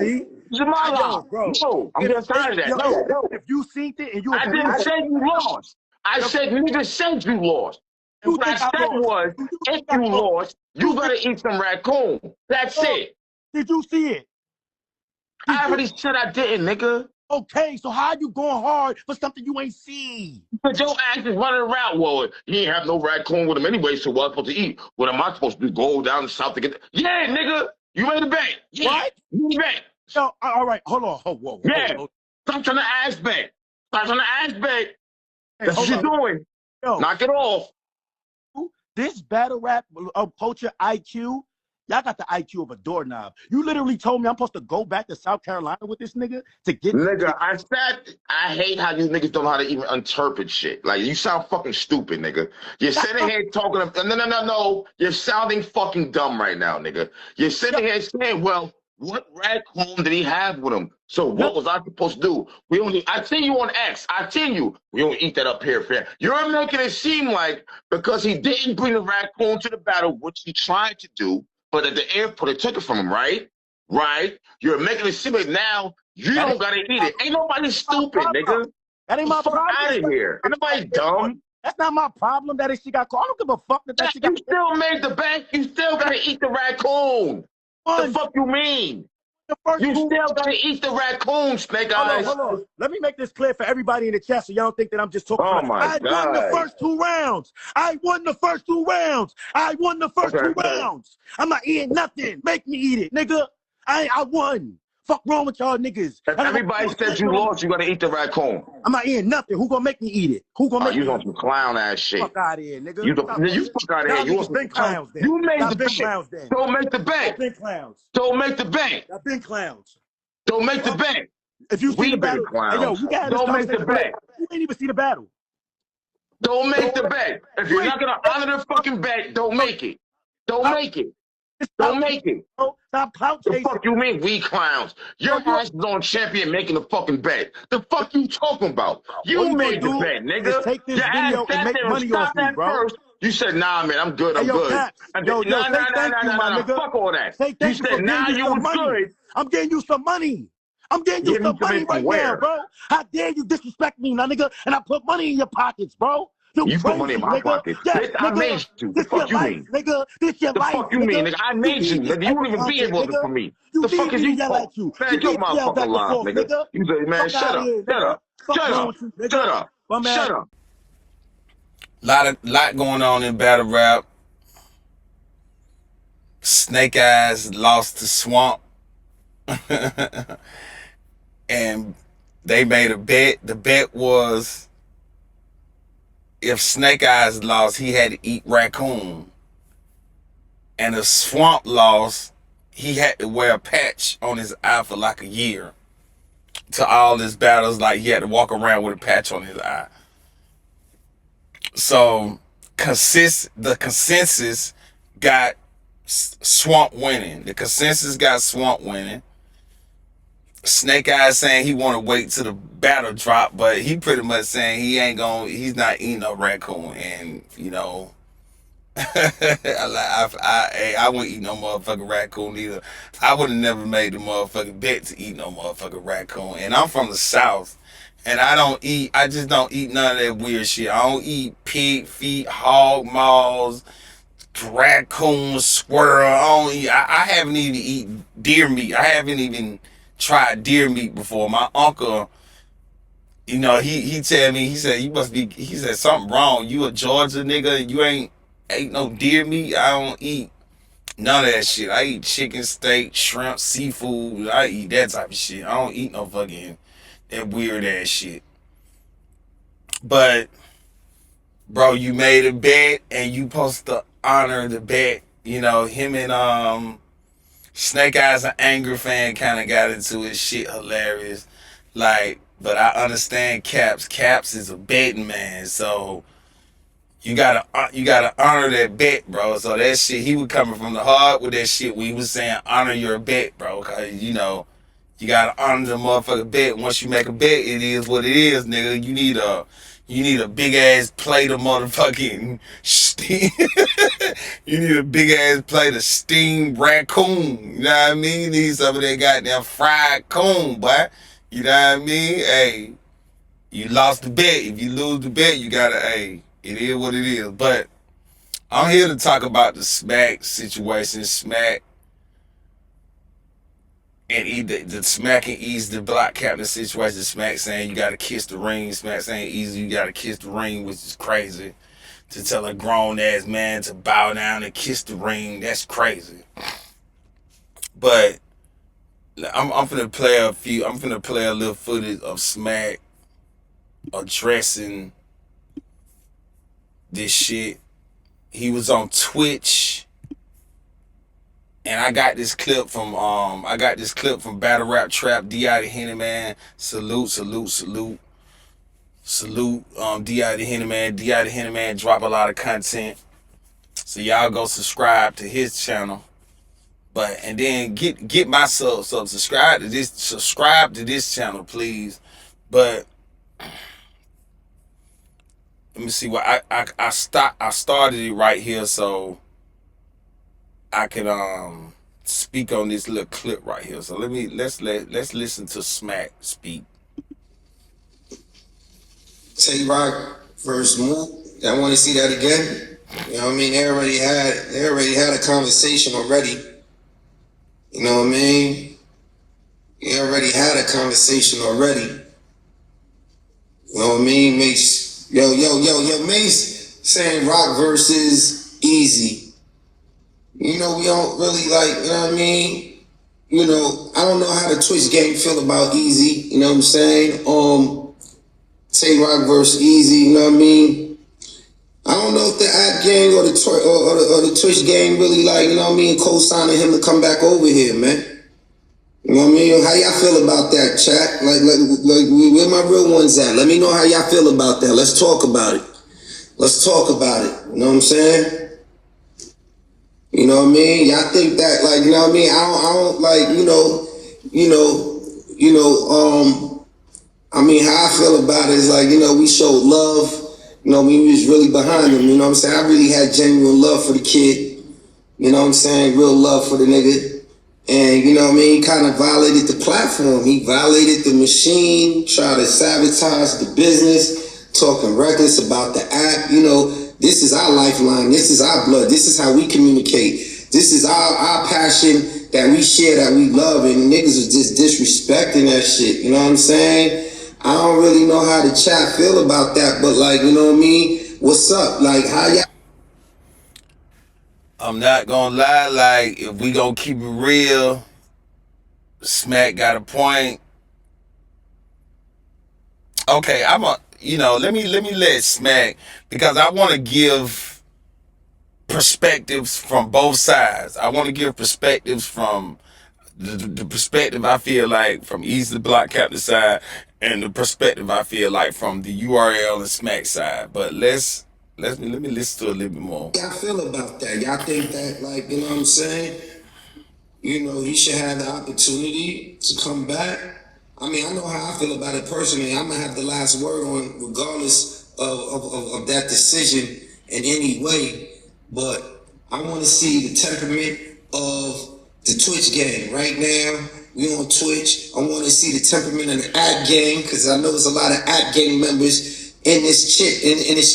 See? Jamal, bro. no, I'm just tired of that. No. If you seen it and you I didn't say you lost. I said niggas said you lost. And what I said was, if you lost, you better eat some raccoon. That's it. Did you see it? I already said I didn't, nigga. Okay, so how you going hard for something you ain't seen? But your ass is running around. Well, he ain't have no raccoon with him anyway, so what am I supposed to eat? What am I supposed to do? Go down south to get Yeah, nigga. You made a bet. Yeah. What? You made a bet. Yo, all right, hold on. Whoa. Stop trying to ass bet. Stop trying to ass bet. Hey, that's what you're doing. Yo, knock it off. This battle rap culture IQ, y'all got the IQ of a doorknob. You literally told me I'm supposed to go back to South Carolina with this nigga to get. Nigga, I hate how you niggas don't know how to even interpret shit. Like, you sound fucking stupid, nigga. You're sitting here talking. No. You're sounding fucking dumb right now, nigga. You're sitting here saying, well, what raccoon did he have with him? So what was I supposed to do? I seen you on X. I seen you. We don't eat that up here, fam. You're making it seem like because he didn't bring the raccoon to the battle, which he tried to do, but at the airport, they took it from him, right? Right? You're making it seem like now you don't gotta eat it. Ain't nobody stupid, nigga. That ain't my problem. Out of here. Ain't nobody dumb. That's not my problem that she got caught. I don't give a fuck that she got. You still made the bet. You still gotta eat the raccoon. What the fuck you mean? You still gotta eat the raccoon, Snake Eyes. Hold on. Let me make this clear for everybody in the chat so y'all don't think that I'm just talking. Oh my God. I won the first 2 rounds. I won the first 2 rounds. I'm not eating nothing. Make me eat it, nigga. I won. Fuck wrong with y'all niggas. If everybody said you lost, you gotta eat the raccoon. I'm not eating nothing. Who gonna make me eat it? Who gonna make me eat it? You on some clown ass shit. Fuck out of here, nigga. You fuck out of here. You want some clowns then. You made the bet. Don't make the bet. Been clowns. Don't make the bet. I've been clowns. Don't make the bet. If you see the battle, hey, yo, don't make the bet. You ain't even see the battle. Don't make the bet. If you're not gonna honor the fucking bet, don't make it. Don't make it. Don't make it. Stop clout chasing. The fuck you mean, we clowns? Your ass is on champion making the fucking bet. The fuck you talking about? You made the bet, nigga. Take this video and make money off me, bro. First. You said, nah, man, I'm good, I'm good. Nah, fuck all that. You said, nah, you was good. I'm getting you some money. I'm getting you some money right now, bro. How dare you disrespect me, my nigga? And I put money in your pockets, bro. You put money in my pocket. Yes, I made you. The fuck you mean? Nigga, this your life. The fuck you mean, nigga? I made you, nigga. You won't even be able to for me. The fuck is you? Man, get my fucking line, nigga. You say, man, shut up. Shut up. Lot going on in battle rap. Snake Eyes lost to Swamp. And they made a bet. The bet was if Snake Eyes lost, he had to eat raccoon. And if Swamp lost, he had to wear a patch on his eye for like a year. To all his battles, like he had to walk around with a patch on his eye. So the consensus got Swamp winning. The consensus got Swamp winning. Snake Eyes saying he want to wait till the battle drop, but he pretty much saying he's not eating no raccoon. And you know, I wouldn't eat no motherfucking raccoon either. I would have never made the motherfucking bet to eat no motherfucking raccoon. And I'm from the South, and I just don't eat none of that weird shit. I don't eat pig feet, hog maws, raccoon, squirrel. I haven't even eaten deer meat. I haven't even tried deer meat before. My uncle, you know, he tell me, he said something wrong. You a Georgia nigga, you ain't ate no deer meat. I don't eat none of that shit. I eat chicken, steak, shrimp, seafood. I eat that type of shit. I don't eat no fucking that weird ass shit. But bro, you made a bet and you supposed to honor the bet. You know, him and Snake Eyes, an Anger fan, kind of got into it. Shit hilarious. Like, but I understand Caps. Caps is a betting man, so you gotta honor that bet, bro. So that shit, he was coming from the heart with that shit. We was saying honor your bet, bro, cause you know you gotta honor the motherfucking bet. Once you make a bet, it is what it is, nigga. You You need a big ass plate of motherfucking steam. You need a big ass plate of steamed raccoon. You know what I mean? You need some of that goddamn fried coon, boy. You know what I mean? Hey, you lost the bet. If you lose the bet, you gotta, hey, it is what it is. But I'm here to talk about the Smack situation. Smack and the Smack and Eazy the block captain situation. Smack saying you gotta kiss the ring. Smack saying Eazy you gotta kiss the ring, which is crazy. To tell a grown ass man to bow down and kiss the ring, that's crazy. But I'm finna play a few. I'm finna play a little footage of Smack addressing this shit. He was on Twitch, and I got this clip from Battle Rap Trap. D.I. the Henny Man. Salute. D.I. the Henny Man. D.I. the Henny Man drop a lot of content. So y'all go subscribe to his channel. But and then get my subscribe to this channel, please. But let me see what I started it right here so I can speak on this little clip right here. So let's listen to Smack speak. Tay Rock versus Mook. I want to see that again. You know what I mean? They already had a conversation already. You know what I mean? They already had a conversation already. You know what I mean? Mace, Mace saying Rock versus Eazy. You know, we don't really like, you know what I mean? You know, I don't know how the Twitch gang feel about Eazy, you know what I'm saying? Tay Rock versus Eazy, you know what I mean? I don't know if the app gang or the Twitch gang really like, you know what I mean, co-signing him to come back over here, man. You know what I mean? How y'all feel about that, chat? Like where my real ones at? Let me know how y'all feel about that. Let's talk about it. Let's talk about it. You know what I'm saying? You know what I mean? Y'all think that, like, you know what I mean? I don't like, I mean, how I feel about it is like, you know, we showed love. You know, we was really behind him. You know what I'm saying? I really had genuine love for the kid. You know what I'm saying? Real love for the nigga. And, you know what I mean? He kind of violated the platform. He violated the machine, tried to sabotage the business, talking reckless about the app. You know, this is our lifeline. This is our blood. This is how we communicate. This is our passion that we share, that we love. And niggas was just disrespecting that shit. You know what I'm saying? I don't really know how the chat feel about that, but like, you know what I mean? What's up? Like, how y'all? I'm not gonna lie, like, if we gonna keep it real, Smack got a point. Okay, let me let Smack, because I want to give perspectives from both sides. I want to give perspectives from the perspective I feel like from Eazy the Block Captain side, and the perspective I feel like from the URL and Smack side. But let me listen to a little bit more. Y'all feel about that? Y'all think that, like, you know what I'm saying? You know, he should have the opportunity to come back. I mean, I know how I feel about it personally. I'm gonna have the last word on, regardless of that decision in any way. But I want to see the temperament of the Twitch gang right now. We on Twitch. I want to see the temperament of the app gang, because I know there's a lot of app gang members in this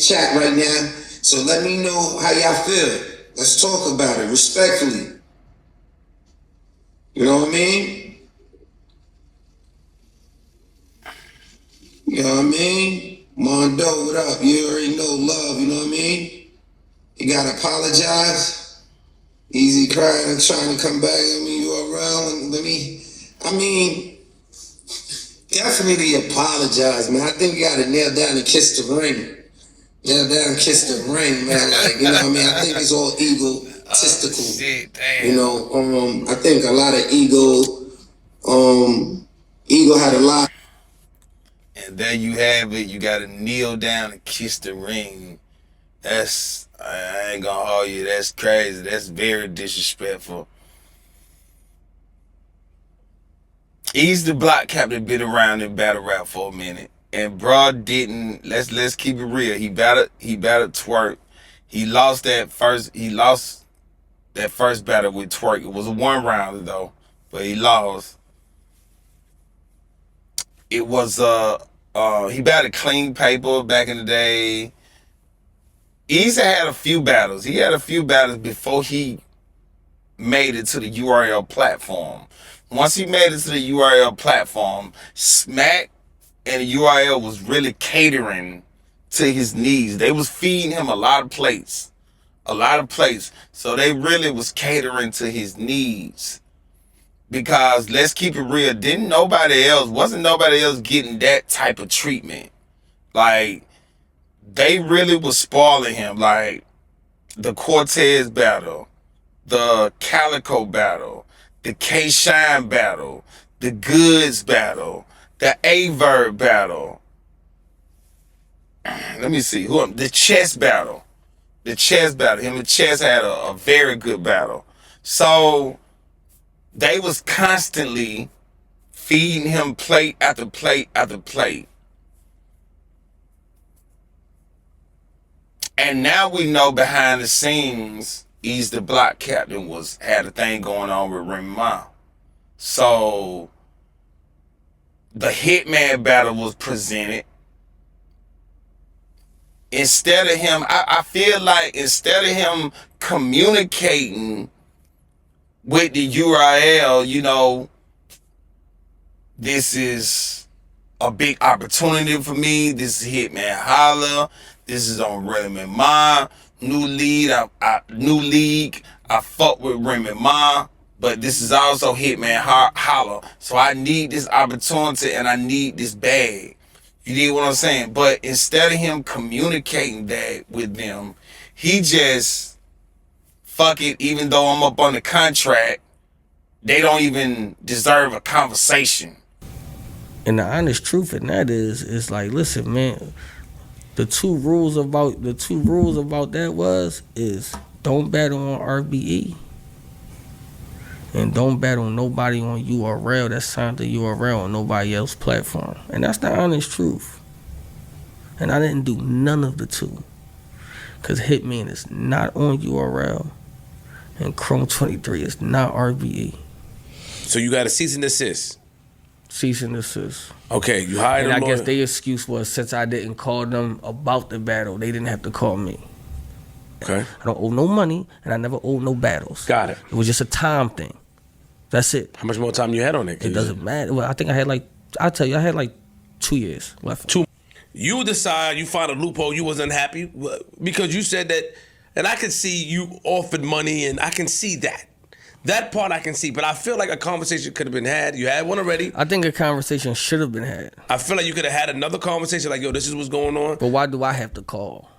chat right now. So let me know how y'all feel. Let's talk about it respectfully. You know what I mean? You know what I mean? Mondo, what up? You already know love, you know what I mean? You gotta apologize. Eazy crying and trying to come back. I mean, you around. Definitely apologize, man. I think you gotta nail down and kiss the ring. Nail down and kiss the ring, man. Like, you know what I mean? I think it's all egotistical. Shit, damn. You know, I think a lot of ego had a lot. And there you have it. You gotta kneel down and kiss the ring. I ain't gonna hold you. That's crazy. That's very disrespectful. Eazy the Block Captain been around in battle rap for a minute. and bruh didn't. Let's keep it real. He battled Twerk. He lost that first battle with Twerk. It was a 1-rounder though, but he lost. It was he battled Clean Paper back in the day. Eazy had a few battles. He had a few battles before he made it to the URL platform. Once he made it to the URL platform, Smack and the URL was really catering to his needs. They was feeding him a lot of plates. So they really was catering to his needs. Because let's keep it real, wasn't nobody else getting that type of treatment. Like, they really was spoiling him. Like, the Cortez battle, the Calico battle, the K-Shine battle, the Goods battle, the A-Verb battle. Let me see, the Chess battle. Him and Chess had a very good battle. So they was constantly feeding him plate after plate after plate. And now we know behind the scenes, Eazy the Block Captain had a thing going on with Remy Ma. So the Hitman battle was presented. Instead of him, I feel like instead of him communicating with the URL, you know, this is a big opportunity for me. This is Hitman Holla. This is on Remy Ma. New league. I fuck with Remy Ma. But this is also Hitman Holla. So I need this opportunity and I need this bag. You get what I'm saying? But instead of him communicating that with them, he just, fuck it, even though I'm up on the contract, they don't even deserve a conversation. And the honest truth in that is like, listen, man, the two rules about that is don't battle on RBE and don't battle nobody on URL that's signed to URL on nobody else's platform. And that's the honest truth. And I didn't do none of the two. Cause Hitman is not on URL and Chrome 23 is not RBE. So you got a cease and desist. Cease and desist. Okay, you hired and a I lawyer. guess their excuse was since I didn't call them about the battle, they didn't have to call me. Okay. I don't owe no money and I never owed no battles. Got it. It was just a time thing. That's it. How much more time you had on it? It doesn't matter. Well, I think I had like 2 years left. You decide, you find a loophole, you wasn't happy because you said that, and I can see you offered money and I can see that. That part I can see, but I feel like a conversation could have been had. You had one already. I think a conversation should have been had. I feel like you could have had another conversation like, yo, this is what's going on. But why do I have to call?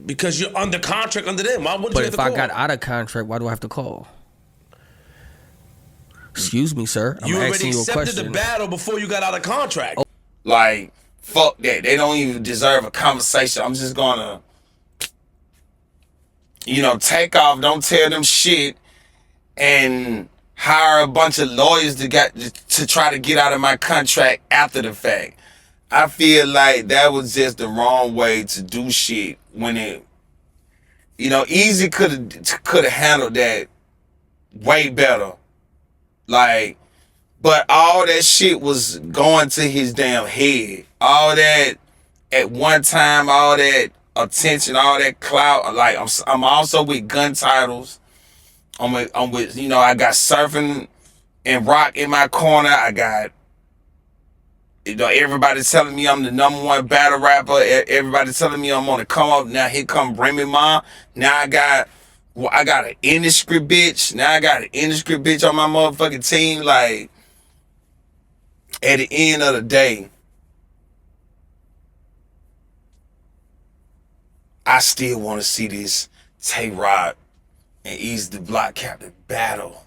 Because you're under contract under them. Why wouldn't but you have if to call? I got out of contract, why do I have to call? Excuse me, sir. You already asking you a accepted question. the battle before you got out of contract. Like, fuck that. They don't even deserve a conversation. I'm just gonna, take off, don't tell them shit, and hire a bunch of lawyers to try to get out of my contract after the fact. I feel like that was just the wrong way to do shit when it, Eazy could have handled that way better. Like, but all that shit was going to his damn head. All that at one time, all that attention, all that clout. Like, I'm also with gun titles. I'm with I got Surfing and Rock in my corner. I got, everybody telling me I'm the #1 battle rapper. Everybody telling me I'm on the come up. Now here come Remy Ma. Now I got an industry bitch. Now I got an industry bitch on my motherfucking team. Like, at the end of the day, I still want to see this Tay-Rock and Eazy the Block Captain battle.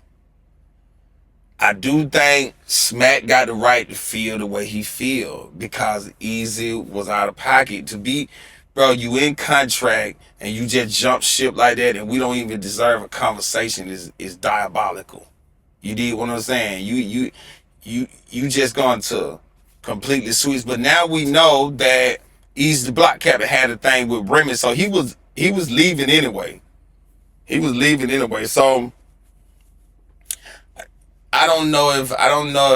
I do think Smack got the right to feel the way he feel because Eazy was out of pocket. To be, bro, you in contract and you just jump ship like that and we don't even deserve a conversation is diabolical. You did what I'm saying? You just going to completely switched. But now we know that Eazy the Block Captain had a thing with Remy, so he was leaving anyway. He was leaving anyway. So I don't know if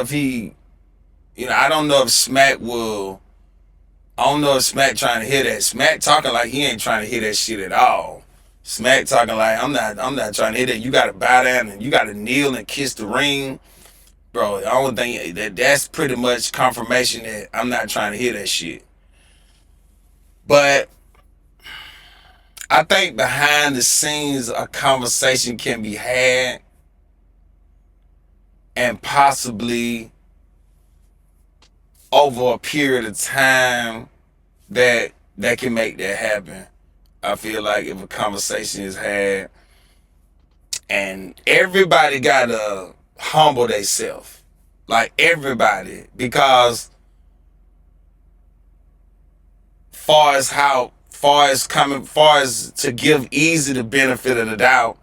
he, I don't know if Smack will. I don't know if Smack trying to hear that. Smack talking like he ain't trying to hear that shit at all. Smack talking like I'm not trying to hear that. You gotta bow down and you gotta kneel and kiss the ring. Bro, the only thing that's pretty much confirmation that I'm not trying to hear that shit. But I think behind the scenes a conversation can be had and possibly over a period of time that can make that happen. I feel like if a conversation is had and everybody gotta humble themselves, like everybody, because far as to give Eazy the benefit of the doubt,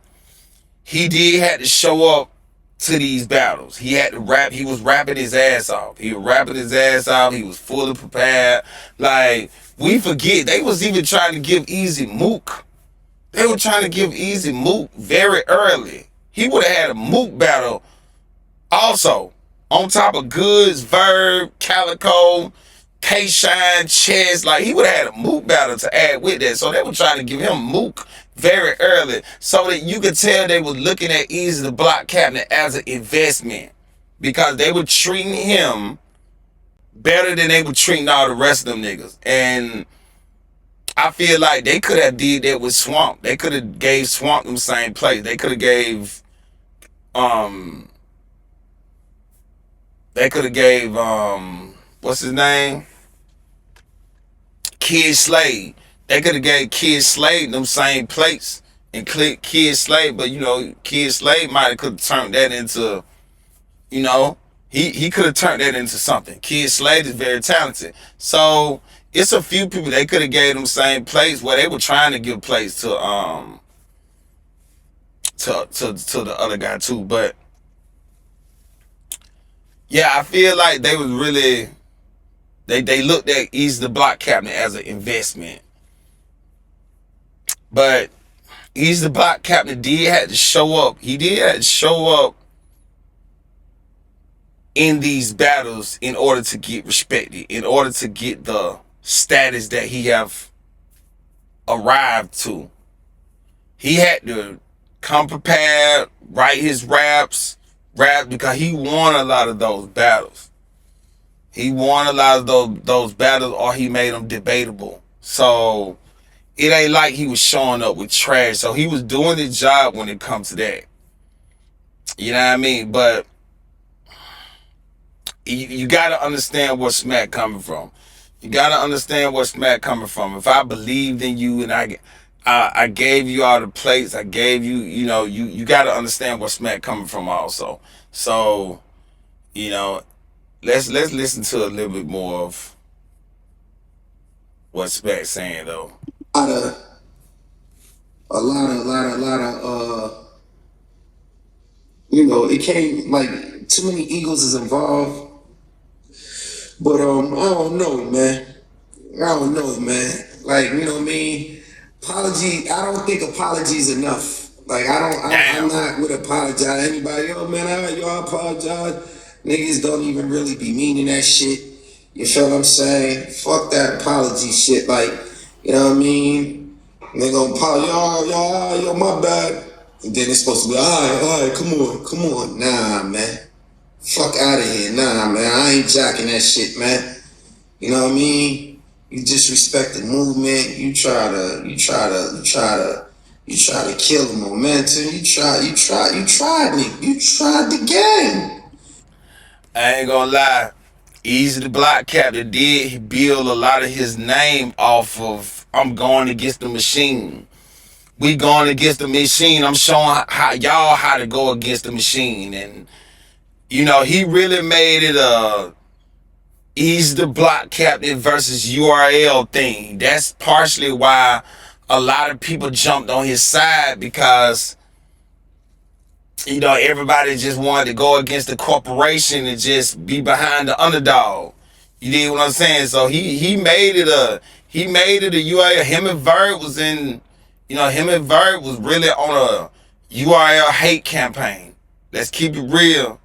he did have to show up to these battles. He had to rap. He was rapping his ass off. He was fully prepared. Like, we forget, they was even trying to give Eazy Mook. They were trying to give Eazy Mook very early. He would have had a Mook battle also. On top of Goods, Verb, Calico, K-Shine, Chess. Like, he would have had a Mook battle to add with that. So they were trying to give him Mook very early so that you could tell they were looking at Eazy the Block Captain as an investment, because they were treating him better than they were treating all the rest of them niggas. And I feel like they could have did that with Swamp. They could have gave Swamp them same place. They could have gave what's his name? Kid Slade. They could have gave Kid Slade them same plates and click Kid Slade, but Kid Slade might have could have turned that into, he could have turned that into something. Kid Slade is very talented. So it's a few people they could have gave them same plates where they were trying to give plates to the other guy too. But yeah, I feel like they was really they looked at Eazy the Block Captain as an investment. But Eazy the Block Captain did have to show up. He did have to show up in these battles in order to get respected, in order to get the status that he have arrived to. He had to come prepared, write his rap, because he won a lot of those battles. He won a lot of those battles, or he made them debatable. So it ain't like he was showing up with trash. So he was doing his job when it comes to that. You know what I mean? But you got to understand where Smack coming from. You got to understand where Smack coming from. If I believed in you and I gave you all the plates, I gave you, you got to understand where Smack coming from also. So, let's listen to a little bit more of what Smack's saying though. A lot of it came like too many egos is involved. But I don't know, man. Like, what I mean? Apology, I don't think apology is enough. Like, I'm not with apologize. Anybody, man, y'all apologize. Niggas don't even really be meaning that shit. You feel what I'm saying? Fuck that apology shit. Like, you know what I mean? They gonna apologize, yo, my bad. And then it's supposed to be, all right, come on. Nah, man. Fuck out of here. Nah, man. I ain't jacking that shit, man. You know what I mean? You disrespect the movement. You try to kill the momentum. You tried the game. I ain't gonna lie. Eazy the Block Captain did build a lot of his name off of I'm going against the machine. We going against the machine. I'm showing how to go against the machine. And he really made it a Eazy the Block Captain versus URL thing. That's partially why a lot of people jumped on his side, because everybody just wanted to go against the corporation and just be behind the underdog. You did what I'm saying? So he made it a URL. Him and Vert was in, him and Vert was really on a URL hate campaign. Let's keep it real.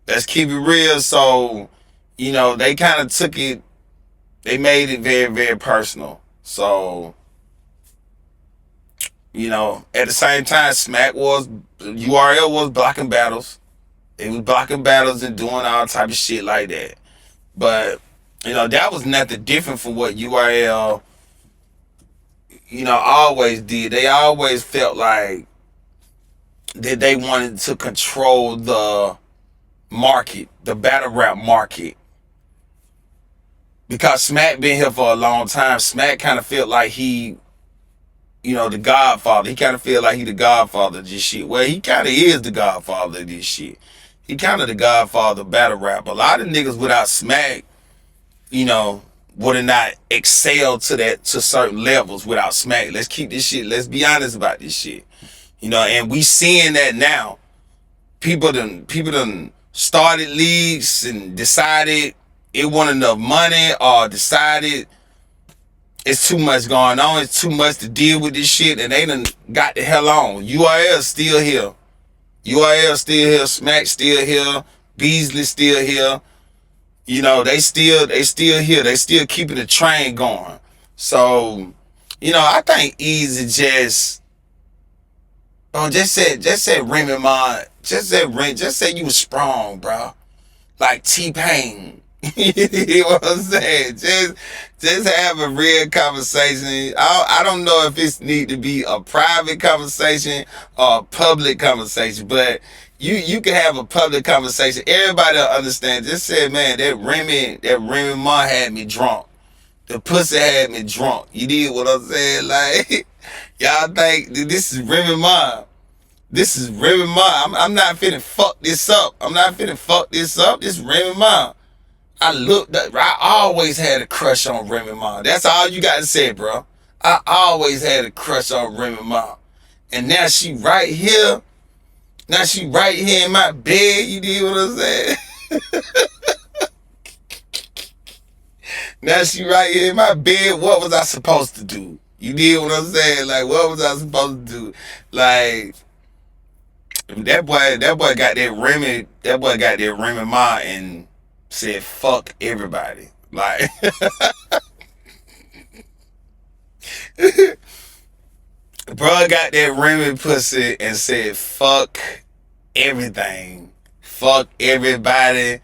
Let's keep it real. So, they kind of took it, they made it very, very personal. So, at the same time, URL was blocking battles. It was blocking battles and doing all type of shit like that. But, that was nothing different from what URL, always did. They always felt like that they wanted to control the market, the battle rap market. Because Smack been here for a long time. Smack kind of felt like he, the godfather. He kind of feel like he the godfather of this shit. Well, he kind of is the godfather of this shit. He kind of the godfather of battle rap. A lot of niggas without Smack, would have not excelled to certain levels without Smack. Let's keep this shit. Let's be honest about this shit. And we seeing that now. People done started leagues and decided it wasn't enough money, or decided it's too much going on, it's too much to deal with this shit, and they done got the hell on. URL still here. URL still here, Smack still here, Beasley still here. They still here. They still keeping the train going. So, I think Eazy just said Remy Ma, just say you was strong, bro. Like T-Pain. You know what I'm saying? Just have a real conversation. I don't know if it need to be a private conversation or a public conversation, but you can have a public conversation. Everybody will understand. Just say, man, that Remy Ma had me drunk. The pussy had me drunk. You did what I'm saying? Like, y'all think this is Remy Ma. This is Remy Ma. I'm not finna fuck this up. This is Remy Ma. I always had a crush on Remy Ma. That's all you got to say, bro. I always had a crush on Remy Ma. And now she right here. Now she right here in my bed. You did what I'm saying? Now she right here in my bed. What was I supposed to do? You did what I'm saying? Like, what was I supposed to do? Like, that boy got that Remy Ma and said fuck everybody. Like, bro got that Remy pussy and said fuck everything. Fuck everybody.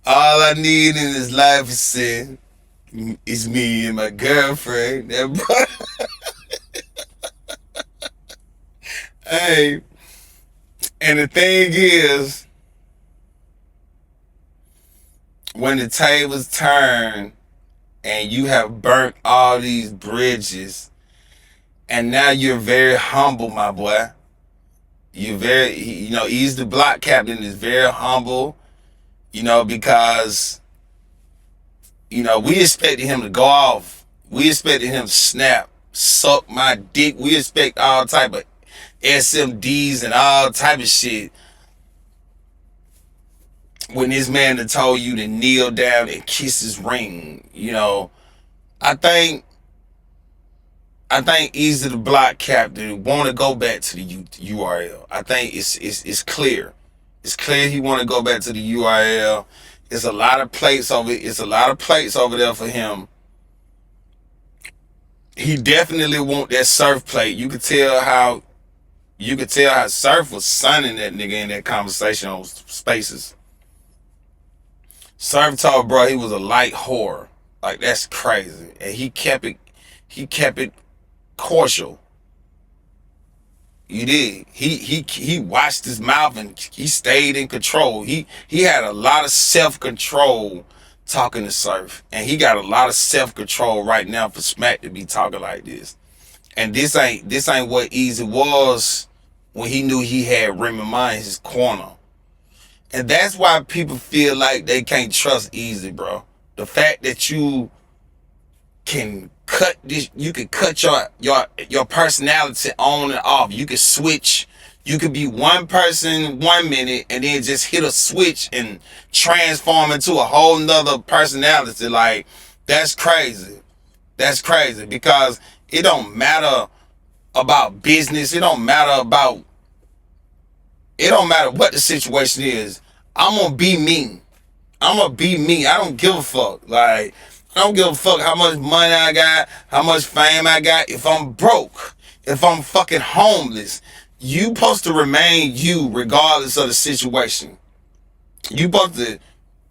All I need in this life is me and my girlfriend. That boy. Hey, and the thing is, when the tables turn and you have burnt all these bridges, and now you're very humble, my boy. You're very, Eazy the block captain is very humble, because, we expected him to go off. We expected him to snap, suck my dick. We expect all type of SMDs and all type of shit. When this man that told you to kneel down and kiss his ring, I think Eazy the block captain want to go back to the URL. I think it's clear. It's clear he want to go back to the URL. It's a lot of plates over. It's a lot of plates over there for him. He definitely want that Surf plate. You could tell how Surf was sunning that nigga in that conversation on Spaces. Surf told bro he was a light whore. Like, that's crazy. And he kept it cordial. You did. He watched his mouth and he stayed in control. He had a lot of self-control talking to Surf. And he got a lot of self-control right now for Smack to be talking like this. And this ain't what Eazy was when he knew he had Remy Ma in his corner. And that's why people feel like they can't trust Eazy, bro. The fact that you can cut your personality on and off. You can switch You could be one person 1 minute and then just hit a switch and transform into a whole nother personality. Like, that's crazy. That's crazy because it don't matter about business. It don't matter what the situation is. I'm gonna be me. I'm gonna be me. I don't give a fuck. Like, I don't give a fuck how much money I got, how much fame I got. If I'm broke, if I'm fucking homeless, you supposed to remain you regardless of the situation. You supposed to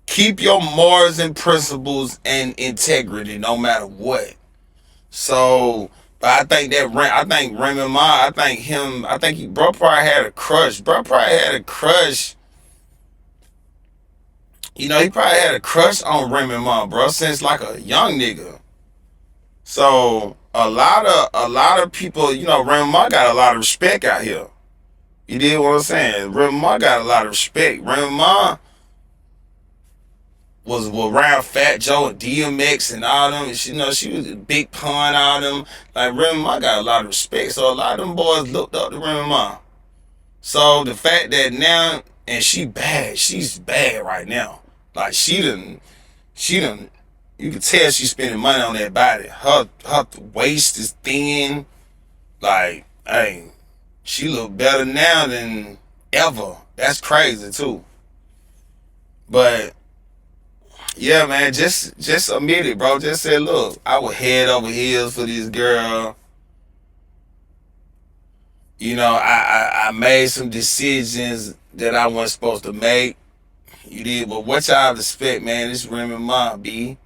keep your morals and principles and integrity no matter what. So, but I think Remy Ma, I think bro probably had a crush. Bro probably had a crush. You know, he probably had a crush on Remy Ma, bro, since like a young nigga. So a lot of people, you know, Remy Ma got a lot of respect out here. You did what I'm saying? Remy Ma got a lot of respect. Remy Ma was around Fat Joe and DMX and all them. You know, she was a big pun, all them. Like, Remy Ma got a lot of respect. So a lot of them boys looked up to Remy Ma. So the fact that now, and she's bad right now. Like, she done, you can tell she's spending money on that body. Her waist is thin. Like, hey, she look better now than ever. That's crazy too. But yeah, man, just admit it, bro. Just say, look, I was head over heels for this girl. You know, I made some decisions that I wasn't supposed to make. You did, but what y'all expect, man? This Remy Ma, B.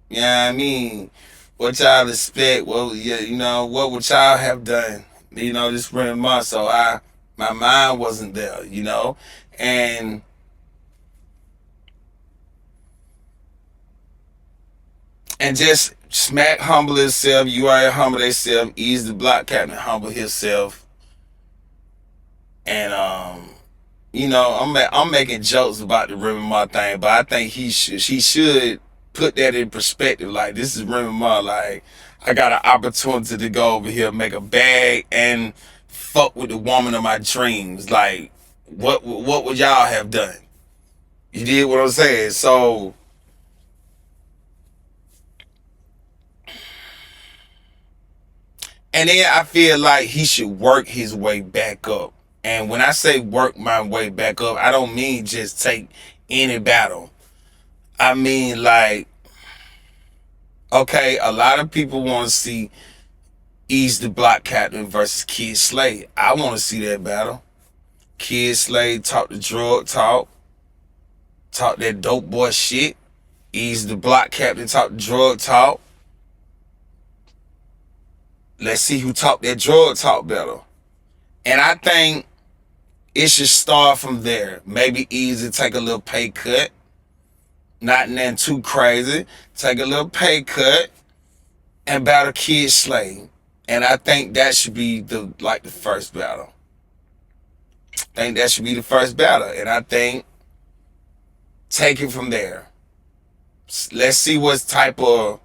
You know what I mean? What y'all expect? Well, yeah, you know, what would y'all have done? You know, this Remy Ma. So my mind wasn't there, you know? And just Smack humble himself, URL humble himself, Eazy the Block Captain humble himself. And you know, I'm making jokes about the Remy Ma thing, but I think she should put that in perspective. Like, this is Remy Ma. Like, I got an opportunity to go over here, make a bag, and fuck with the woman of my dreams. Like, what would y'all have done? You did what I'm saying. So, and then I feel like he should work his way back up. And when I say work my way back up, I don't mean just take any battle. I mean, like, okay, a lot of people want to see Eazy the Block Captain versus Kid Slade. I want to see that battle. Kid Slade talk the drug talk that dope boy shit. Eazy the Block Captain talk the drug talk. Let's see who talk that drug talk better. And I think it should start from there. Maybe Eazy take a little pay cut. Not nothing too crazy. Take a little pay cut and battle Kid Slade. And I think that should be the first battle. I think that should be the first battle. And I think take it from there. Let's see what type of,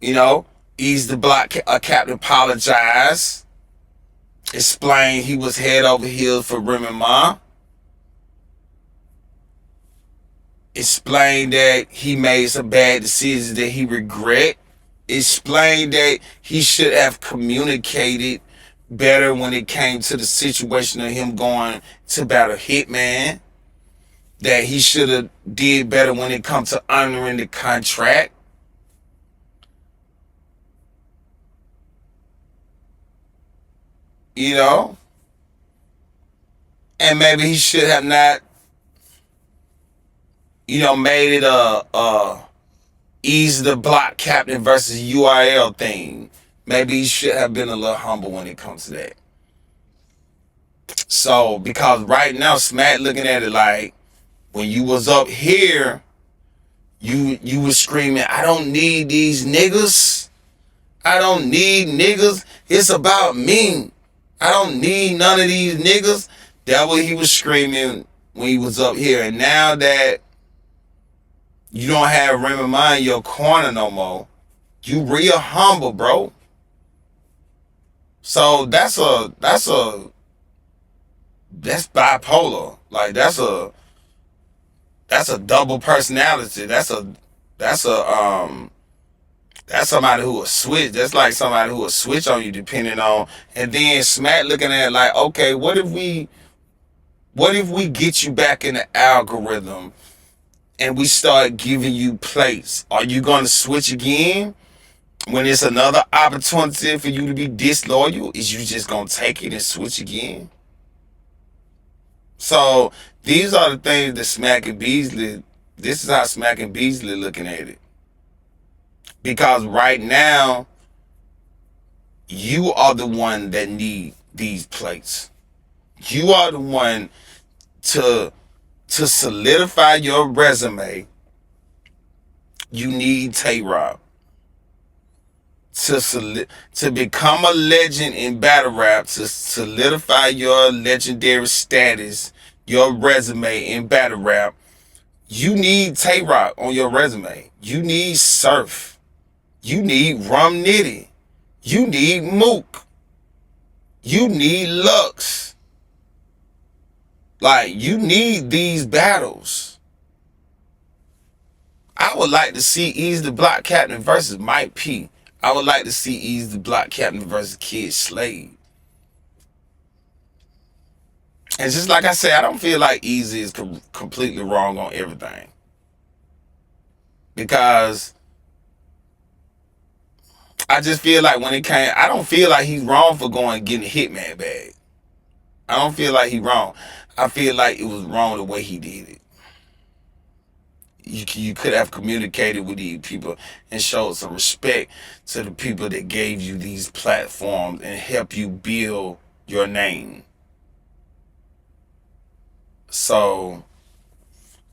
you know, Eazy the Block Captain apologize. Explain he was head over heels for Remy Ma. Explain that he made some bad decisions that he regret. Explain that he should have communicated better when it came to the situation of him going to battle Hitman. That he should have did better when it comes to honoring the contract. You know? And maybe he should have not, you know, made it a Eazy the Block Captain versus URL thing. Maybe he should have been a little humble when it comes to that. So, because right now, Smack looking at it like, when you was up here, you was screaming, I don't need these niggas. I don't need niggas. It's about me. I don't need none of these niggas. That's what he was screaming when he was up here. And now that you don't have Remy Ma in your corner no more, you real humble, bro. So that's a that's bipolar. Like that's a double personality. That's somebody who will switch. That's like somebody who will switch on you depending on. And then Smack looking at it like, okay, what if we get you back in the algorithm and we start giving you plates? Are you gonna switch again when it's another opportunity for you to be disloyal? Is you just gonna take it and switch again? So these are the things that Smack and Beasley. This is how Smack and Beasley looking at it. Because right now, you are the one that need these plates. You are the one to solidify your resume. You need Tay-Rob to become a legend in battle rap, to solidify your legendary status, your resume in battle rap. You need Tay-Rock on your resume. You need Surf. You need Rum Nitty. You need Mook. You need Lux. Like, you need these battles. I would like to see Eazy the Block Captain versus Mike P. I would like to see Eazy the Block Captain versus Kid Slade. And just like I said, I don't feel like Eazy is completely wrong on everything. Because I just feel like when it came, I don't feel like he's wrong for going and getting a Hitman bag. I don't feel like he's wrong. I feel like it was wrong the way he did it. You could have communicated with these people and showed some respect to the people that gave you these platforms and help you build your name. So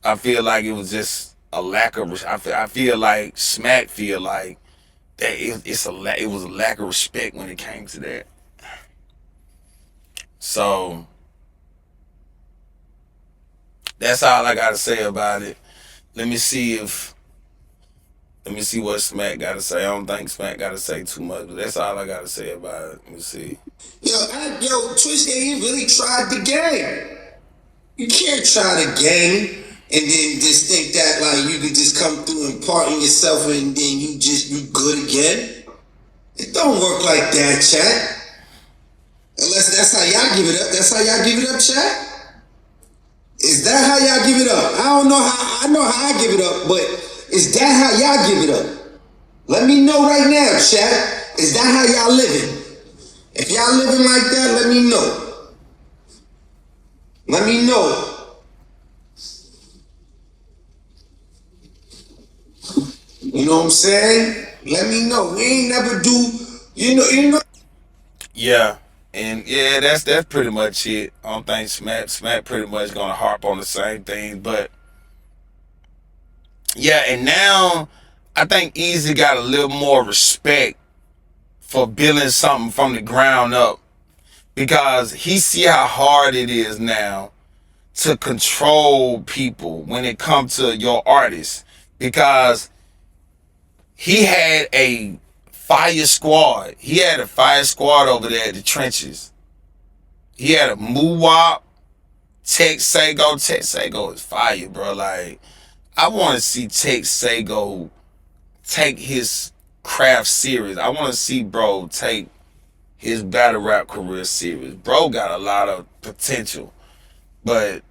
I feel like it was just a lack of. I feel like Smack feel like that it was a lack of respect when it came to that. So that's all I gotta say about it. Let me see what Smack gotta say. I don't think Smack gotta say too much, but that's all I gotta say about it. Let me see. Yo, Twitch, he really tried the game. You can't try the game and then just think that like you can just come through and pardon yourself and then you good again. It don't work like that, chat. Unless that's how y'all give it up. That's how y'all give it up, chat. Is that how y'all give it up? I don't know how. I know how I give it up, but is that how y'all give it up? Let me know right now, chat. Is that how y'all living? If y'all living like that, let me know. Let me know. You know what I'm saying? Let me know. We ain't never do, you know. Yeah. And yeah, that's pretty much it. I don't think Smack pretty much gonna harp on the same thing, but yeah, and now I think Eazy got a little more respect for building something from the ground up because he see how hard it is now to control people when it comes to your artist, because he had a fire squad. He had a fire squad over there at the trenches. He had a Muwop, Tech Sago. Tech Sago is fire, bro. Like, I want to see Tech Sago take his craft serious. I want to see bro take his battle rap career serious. Bro got a lot of potential. But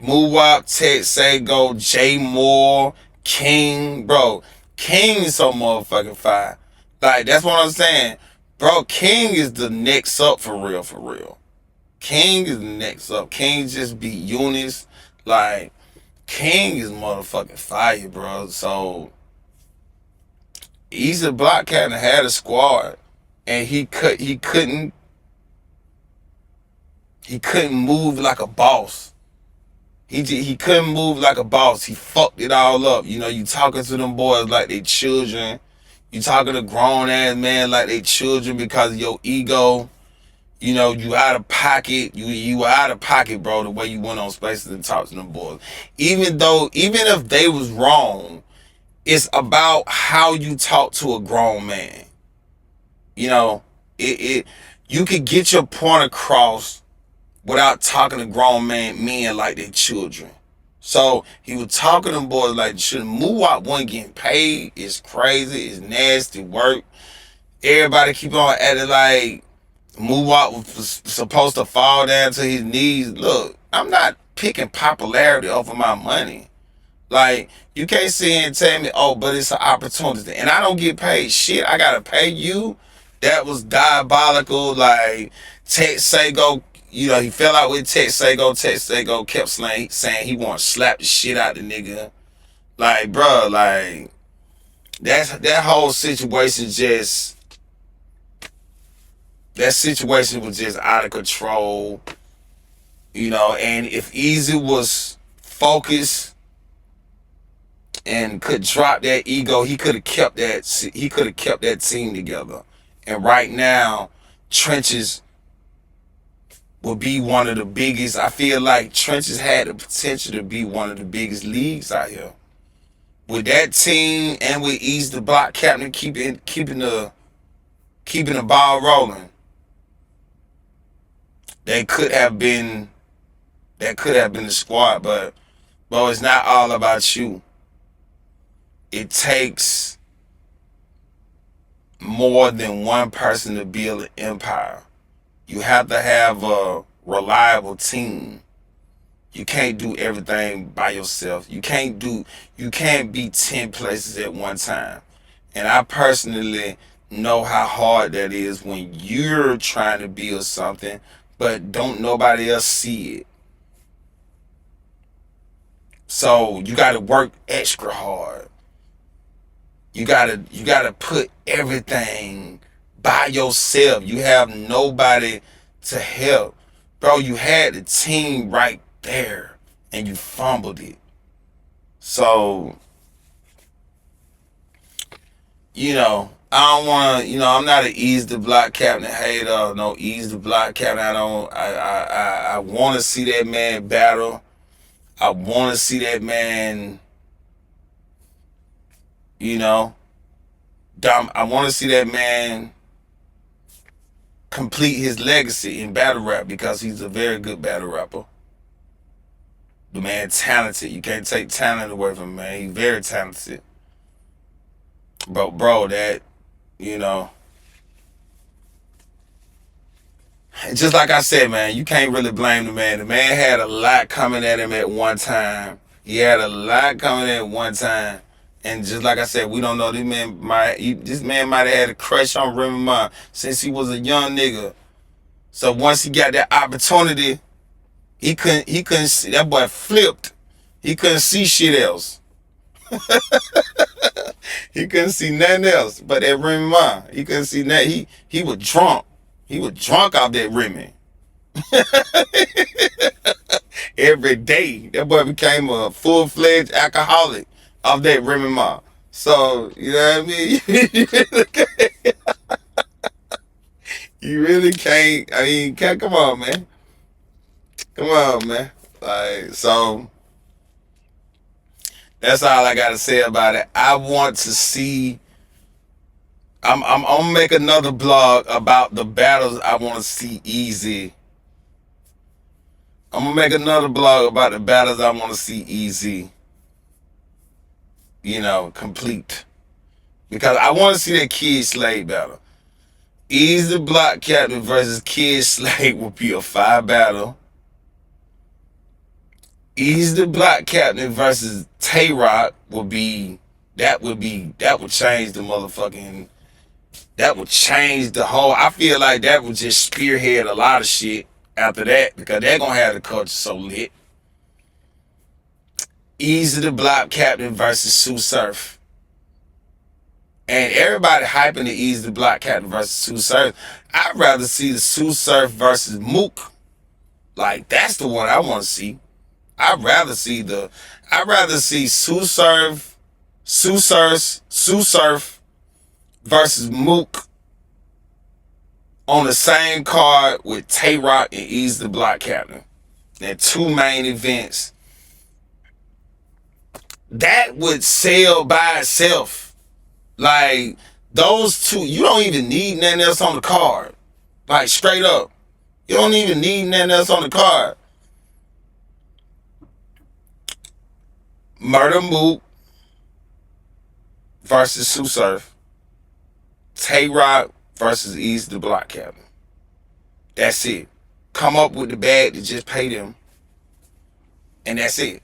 Muwop, Tech Sago, J Moore, King, bro. King is so motherfucking fire. Like, that's what I'm saying. Bro, King is the next up for real, for real. King is the next up. King just beat Eunice. Like, King is motherfucking fire, bro. So Eazy Block kind of had a squad, and he couldn't move like a boss. He couldn't move like a boss. He fucked it all up. You know, you talking to them boys like they children. You talking to grown ass man like they children because of your ego. You know, you out of pocket. You out of pocket, bro, the way you went on spaces and talked to them boys. Even if they was wrong, it's about how you talk to a grown man. You know, you could get your point across without talking to grown men like they children. So he was talking to them boys like shit. Muwop wasn't getting paid. It's crazy. It's nasty work. Everybody keep on acting like Muwop was supposed to fall down to his knees. Look, I'm not picking popularity over my money. Like, you can't sit here and tell me, oh, but it's an opportunity. And I don't get paid shit. I gotta pay you. That was diabolical. Like, Texago, he fell out with Texago. Texago kept saying he want to slap the shit out the nigga. Like, bro, like, that whole situation that situation was just out of control. And if Eazy was focused and could drop that ego, he could have kept that team together. And right now, Trenches will be one of the biggest. I feel like Trenches had the potential to be one of the biggest leagues out here. With that team and with Eazy the block captain keeping the ball rolling, that could have been the squad. But bro, it's not all about you. It takes more than one person to build an empire. You have to have a reliable team. You can't do everything by yourself. You can't be 10 places at one time. And I personally know how hard that is when you're trying to build something, but don't nobody else see it. So you got to work extra hard. You gotta put everything by yourself. You have nobody to help. Bro, you had the team right there and you fumbled it. So, I don't wanna, I'm not an Eazy the block captain hater, no Eazy the block captain. I wanna see that man battle. I wanna see that man, I want to see that man complete his legacy in battle rap because he's a very good battle rapper. The man talented. You can't take talent away from him, man. He's very talented. But bro, that, just like I said, man, you can't really blame the man. The man had a lot coming at him at one time. He had a lot coming at one time. And just like I said, we don't know. This man might have had a crush on Remy Ma since he was a young nigga. So once he got that opportunity, he couldn't see. That boy flipped. He couldn't see shit else. He couldn't see nothing else but that Remy Ma. He couldn't see nothing. He was drunk. He was drunk off that Remy. Every day. That boy became a full-fledged alcoholic off that Remy Ma. So, you know what I mean? You really can't. I mean, come on, man. Come on, man. Like, so that's all I gotta say about it. I want to see. I'm gonna make another blog about the battles I want to see Eazy. I'm gonna make another blog about the battles I want to see Eazy. Complete. Because I want to see that Kid Slade battle. Eazy the block captain versus Kid Slade will be a fire battle. Eazy the block captain versus Tay Rock would change the motherfucking, that would change the whole, I feel like that would just spearhead a lot of shit after that because they're gonna have the culture so lit. Eazy the block captain versus Sue Surf. And everybody hyping the Eazy the block captain versus Sue Surf. I'd rather see the Sue Surf versus Mook. Like, that's the one I want to see. I'd rather see Sue Surf versus Mook on the same card with Tay Rock and Eazy the block captain. And two main events. That would sell by itself. Like, those two, you don't even need nothing else on the card. Like, straight up. You don't even need nothing else on the card. Murder Mook versus Sue Surf. Tay Rock versus Eazy the Block Captain. That's it. Come up with the bag to just pay them. And that's it.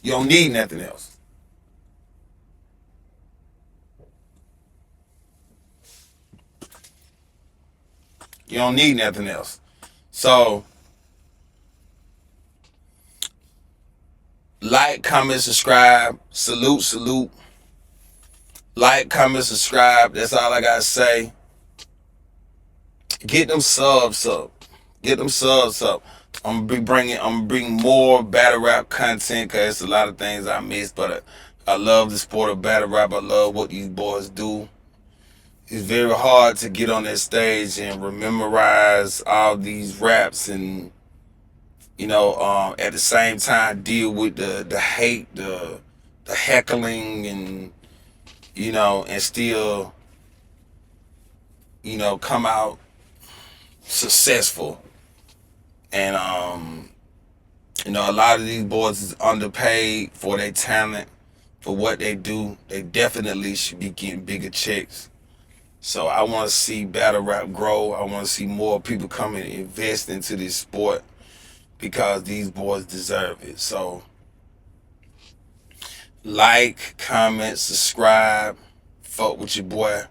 You don't need nothing else. You don't need nothing else. So, like, comment, subscribe. Salute, salute. Like, comment, subscribe. That's all I gotta say. Get them subs up. Get them subs up. I'm gonna bring more battle rap content because it's a lot of things I missed, but I love the sport of battle rap. I love what these boys do. It's very hard to get on that stage and memorize all these raps and, you know, at the same time deal with the hate, the heckling, and, you know, and still, you know, come out successful. And you know, a lot of these boys is underpaid for their talent, for what they do. They definitely should be getting bigger checks. So I want to see battle rap grow. I want to see more people come and invest into this sport because these boys deserve it. So like, comment, subscribe, fuck with your boy.